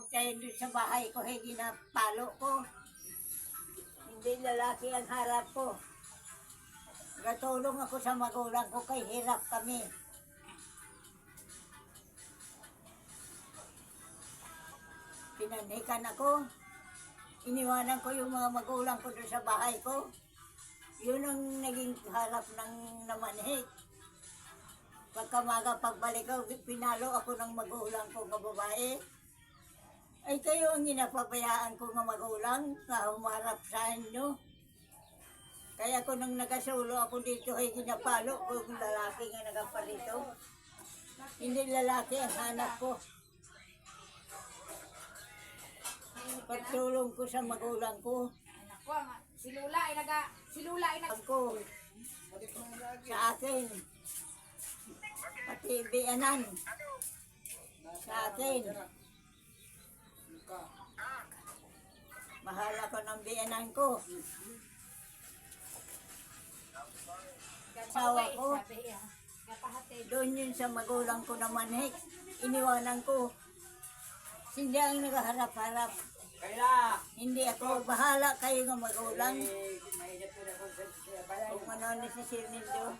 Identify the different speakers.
Speaker 1: tayo doon sa bahay ko, ay ginapalo ko. Hindi lalaki ang harap ko. Gatulong ako sa magulang ko kay hirap kami. Pinanikan ako. Iniwanan ko yung mga magulang ko doon sa bahay ko. Yun ang naging harap ng namanhik. Pagkamaga pagbalik ko, pinalo ako ng magulang ko nga babae. Ay kayo ang ginapabayaan ko nga magulang na humarap sa inyo. Kaya ko nang nagasulo ako dito ay ginapalo ko yung lalaki nga nagapalito. Hindi lalaki ang hanap ko. Pagtulong ko sa magulang ko.
Speaker 2: Anak ko, si Lula ay
Speaker 1: Ako, sa akin, pati biyanan, sa akin. Mahal ako ng biyanan ko. Asawa ko, doon yun sa magulang ko na manhik. Iniwanan ko. Hindi ang nagharap-harap. Hindi ako, bahala kayo ng magulang. Kung ano ni si Sir Nindo.